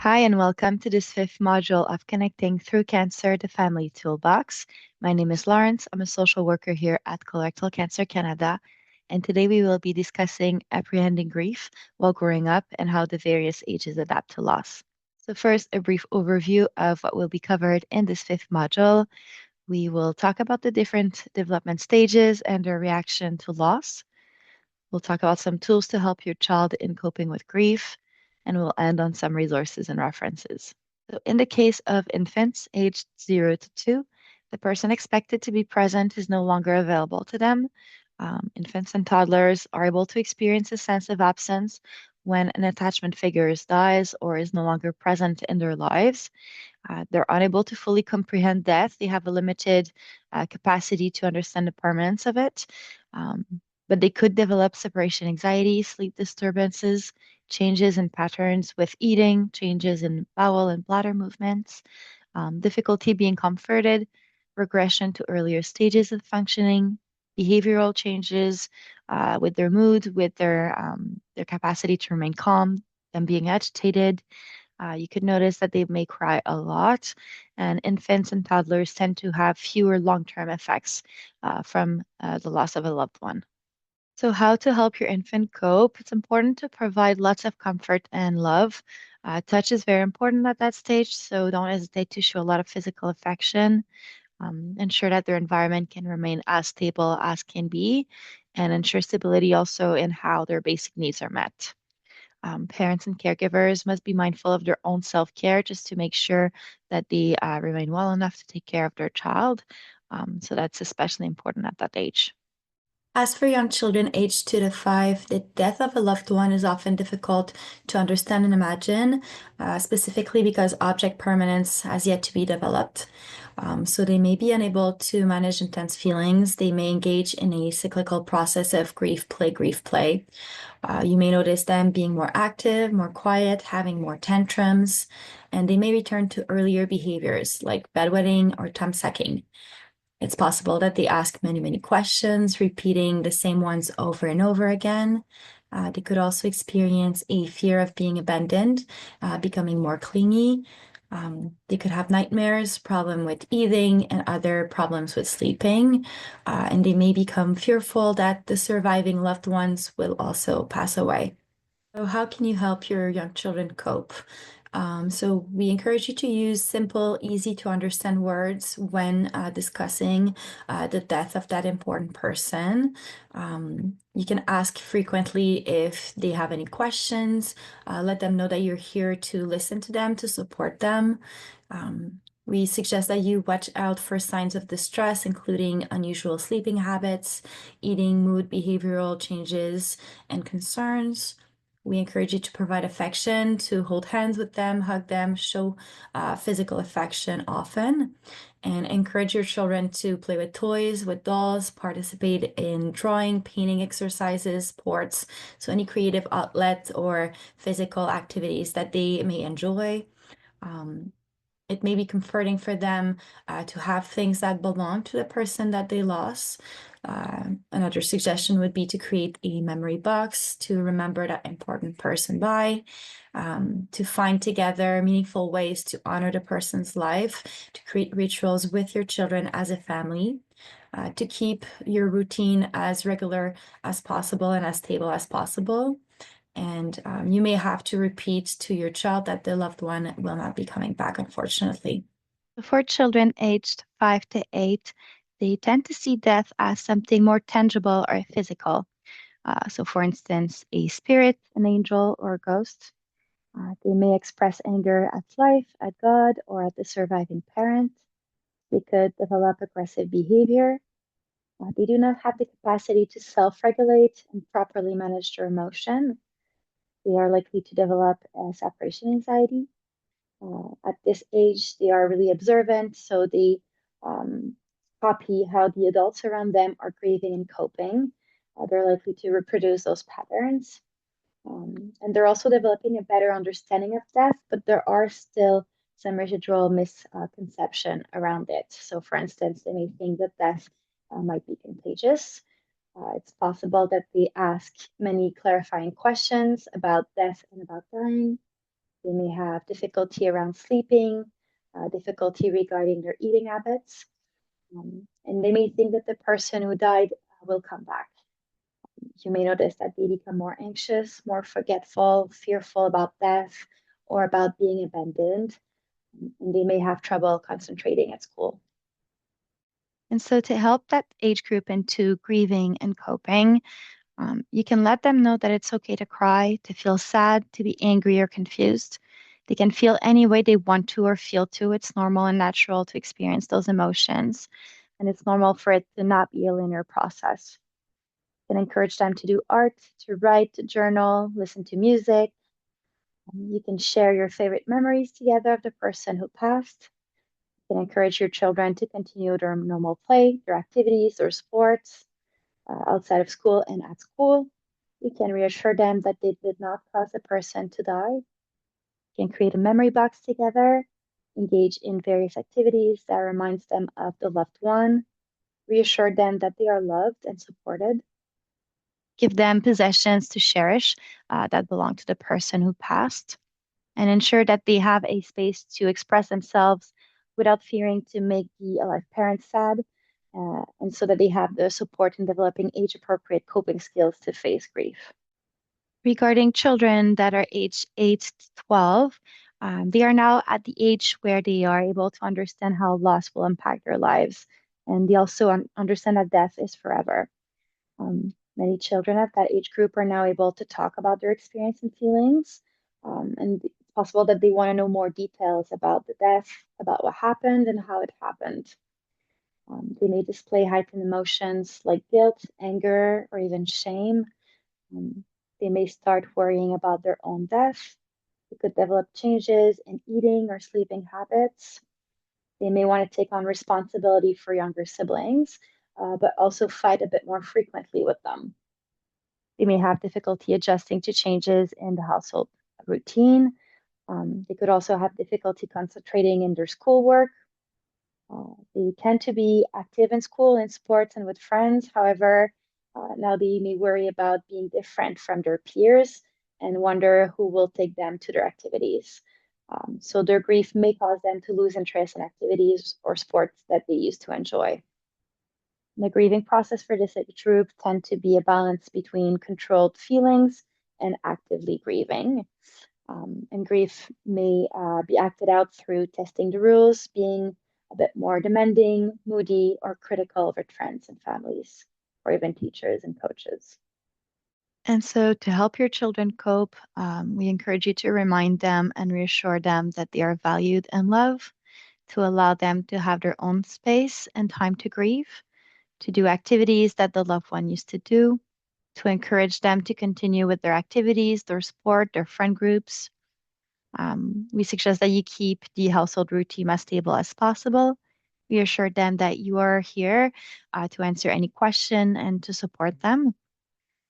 Hi, and welcome to this fifth module of Connecting Through Cancer, the Family Toolbox. My name is Lawrence. I'm a social worker here at Colorectal Cancer Canada, and today we will be discussing apprehending grief while growing up and how the various ages adapt to loss. So, first, a brief overview of what will be covered in this fifth module. We will talk about the different development stages and their reaction to loss. We'll talk about some tools to help your child in coping with grief, and we'll end on some resources and references. So, in the case of infants aged 0 to 2, the person expected to be present is no longer available to them. Infants and toddlers are able to experience a sense of absence when an attachment figure dies or is no longer present in their lives. They're unable to fully comprehend death. They have a limited capacity to understand the permanence of it. Um, but they could develop separation anxiety, sleep disturbances, changes in patterns with eating, changes in bowel and bladder movements, difficulty being comforted, regression to earlier stages of functioning, behavioral changes with their mood, with their capacity to remain calm, them being agitated. You could notice that they may cry a lot, and infants and toddlers tend to have fewer long-term effects from the loss of a loved one. So, how to help your infant cope? It's important to provide lots of comfort and love. Touch is very important at that stage, so don't hesitate to show a lot of physical affection. Ensure that their environment can remain as stable as can be, and ensure stability also in how their basic needs are met. Parents and caregivers must be mindful of their own self-care just to make sure that they remain well enough to take care of their child. So that's especially important at that age. As for young children aged 2 to 5, the death of a loved one is often difficult to understand and imagine, specifically because object permanence has yet to be developed. So they may be unable to manage intense feelings. They may engage in a cyclical process of grief, play, grief, play. You may notice them being more active, more quiet, having more tantrums, and they may return to earlier behaviors like bedwetting or thumb sucking. It's possible that they ask many, many questions, repeating the same ones over and over again. They could also experience a fear of being abandoned, becoming more clingy. They could have nightmares, problem with eating, and other problems with sleeping. And they may become fearful that the surviving loved ones will also pass away. So how can you help your young children cope? So we encourage you to use simple, easy to understand words when discussing the death of that important person. You can ask frequently if they have any questions. Let them know that you're here to listen to them, to support them. We suggest that you watch out for signs of distress, including unusual sleeping habits, eating, mood, behavioral changes, and concerns. We encourage you to provide affection, to hold hands with them, hug them, show physical affection often, and encourage your children to play with toys, with dolls, participate in drawing, painting exercises, sports, so any creative outlet or physical activities that they may enjoy. Um, it may be comforting for them to have things that belong to the person that they lost. Another suggestion would be to create a memory box to remember that important person by, to find together meaningful ways to honor the person's life, to create rituals with your children as a family, to keep your routine as regular as possible and as stable as possible. And you may have to repeat to your child that the loved one will not be coming back, unfortunately. For children aged 5 to 8, they tend to see death as something more tangible or physical. So, for instance, a spirit, an angel, or a ghost. They may express anger at life, at God, or at the surviving parent. They could develop aggressive behavior. They do not have the capacity to self-regulate and properly manage their emotion. They are likely to develop separation anxiety. At this age, they are really observant, so they um, copy how the adults around them are grieving and coping. They're likely to reproduce those patterns. And they're also developing a better understanding of death, but there are still some residual misconception around it. So, for instance, they may think that death might be contagious. It's possible that they ask many clarifying questions about death and about dying. They may have difficulty around sleeping, difficulty regarding their eating habits, and they may think that the person who died will come back. You may notice that they become more anxious, more forgetful, fearful about death or about being abandoned, and they may have trouble concentrating at school. And so, to help that age group into grieving and coping, you can let them know that it's okay to cry, to feel sad, to be angry or confused. They can feel any way they want to or feel to. It's normal and natural to experience those emotions, and it's normal for it to not be a linear process. You can encourage them to do art, to write, to journal, listen to music. You can share your favorite memories together of the person who passed. You can encourage your children to continue their normal play, their activities, their sports outside of school and at school. You can reassure them that they did not cause a person to die. You can create a memory box together, engage in various activities that reminds them of the loved one, reassure them that they are loved and supported, give them possessions to cherish that belong to the person who passed, and ensure that they have a space to express themselves without fearing to make the alive parents sad, and so that they have the support in developing age appropriate coping skills to face grief. Regarding children that are aged 8 to 12, they are now at the age where they are able to understand how loss will impact their lives. And they also understand that death is forever. Many children at that age group are now able to talk about their experience and feelings. And it's possible that they want to know more details about the death, about what happened and how it happened. They may display heightened emotions like guilt, anger, or even shame. Um, they may start worrying about their own death. They could develop changes in eating or sleeping habits. They may want to take on responsibility for younger siblings, but also fight a bit more frequently with them. They may have difficulty adjusting to changes in the household routine. They could also have difficulty concentrating in their schoolwork. They tend to be active in school, in sports, and with friends. However, now they may worry about being different from their peers and wonder who will take them to their activities. So their grief may cause them to lose interest in activities or sports that they used to enjoy. The grieving process for this age group tend to be a balance between controlled feelings and actively grieving. And grief may be acted out through testing the rules, being a bit more demanding, moody, or critical with friends and families, or even teachers and coaches. And so, to help your children cope, we encourage you to remind them and reassure them that they are valued and loved, to allow them to have their own space and time to grieve, to do activities that the loved one used to do, to encourage them to continue with their activities, their sport, their friend groups. We suggest that you keep the household routine as stable as possible. We assure them that you are here to answer any question and to support them,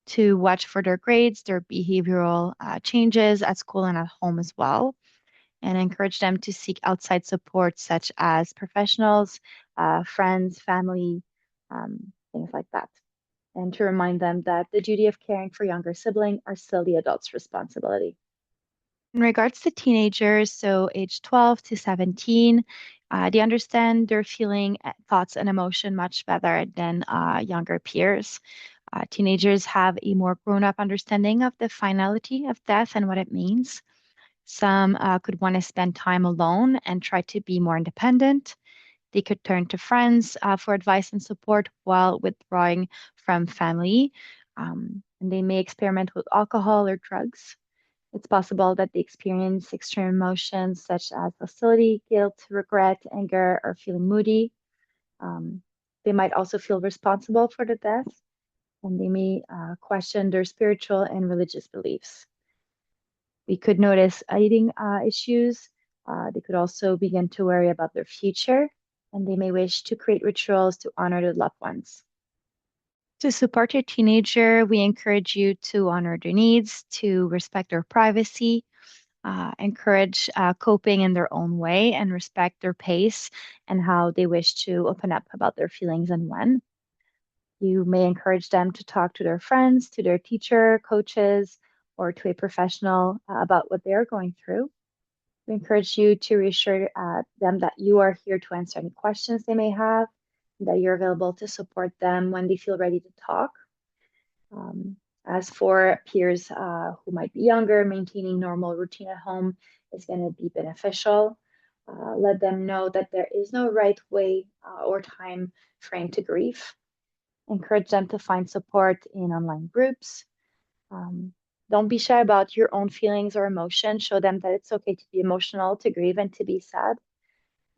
to watch for their grades, their behavioral changes at school and at home as well, and encourage them to seek outside support such as professionals, friends, family, things like that. And to remind them that the duty of caring for younger sibling are still the adult's responsibility. In regards to teenagers, so age 12 to 17, they understand their feeling, thoughts, and emotion much better than younger peers. Teenagers have a more grown-up understanding of the finality of death and what it means. Some could want to spend time alone and try to be more independent. They could turn to friends for advice and support while withdrawing from family. And they may experiment with alcohol or drugs. It's possible that they experience extreme emotions such as hostility, guilt, regret, anger, or feeling moody. Um, they might also feel responsible for the death, and they may question their spiritual and religious beliefs. We could notice eating issues. They could also begin to worry about their future, and they may wish to create rituals to honor their loved ones. To support your teenager, we encourage you to honor their needs, to respect their privacy, encourage coping in their own way, and respect their pace and how they wish to open up about their feelings and when. You may encourage them to talk to their friends, to their teacher, coaches, or to a professional about what they're going through. We encourage you to reassure them that you are here to answer any questions they may have, that you're available to support them when they feel ready to talk. Um, as for peers who might be younger, maintaining normal routine at home is going to be beneficial. Let them know that there is no right way or time frame to grieve. Encourage them to find support in online groups. Um, don't be shy about your own feelings or emotions. Show them that it's okay to be emotional, to grieve, and to be sad.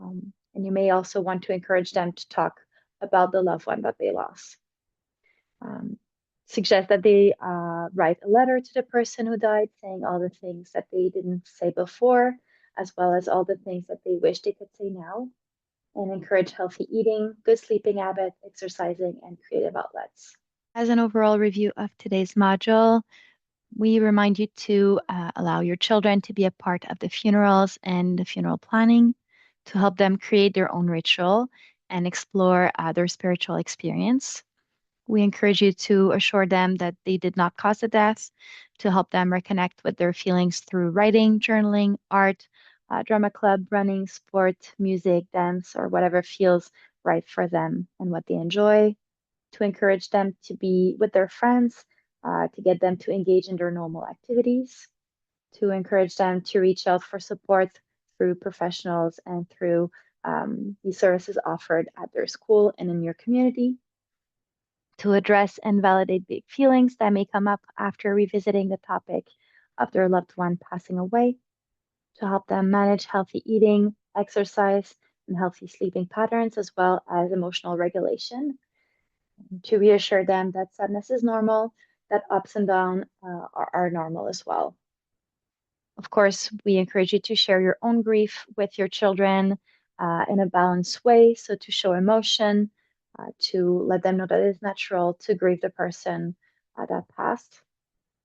And you may also want to encourage them to talk about the loved one that they lost. Um, Suggest that they write a letter to the person who died, saying all the things that they didn't say before, as well as all the things that they wish they could say now, and encourage healthy eating, good sleeping habits, exercising, and creative outlets. As an overall review of today's module, we remind you to allow your children to be a part of the funerals and the funeral planning, to help them create their own ritual and explore their spiritual experience. We encourage you to assure them that they did not cause the death, to help them reconnect with their feelings through writing, journaling, art, drama club, running, sport, music, dance, or whatever feels right for them and what they enjoy. To encourage them to be with their friends, to get them to engage in their normal activities, to encourage them to reach out for support through professionals and through the services offered at their school and in your community, to address and validate big feelings that may come up after revisiting the topic of their loved one passing away, to help them manage healthy eating, exercise, and healthy sleeping patterns, as well as emotional regulation, to reassure them that sadness is normal, that ups and downs are normal as well. Of course, we encourage you to share your own grief with your children in a balanced way. So, to show emotion, to let them know that it is natural to grieve the person that passed,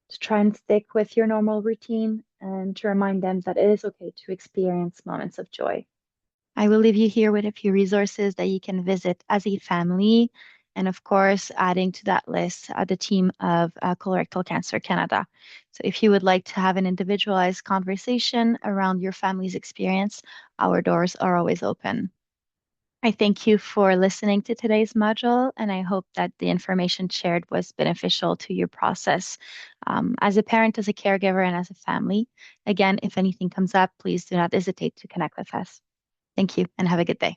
to try and stick with your normal routine, and to remind them that it is okay to experience moments of joy. I will leave you here with a few resources that you can visit as a family. And of course, adding to that list the team of Colorectal Cancer Canada. So if you would like to have an individualized conversation around your family's experience, our doors are always open. I thank you for listening to today's module, and I hope that the information shared was beneficial to your process as a parent, as a caregiver, and as a family. Again, if anything comes up, please do not hesitate to connect with us. Thank you and have a good day.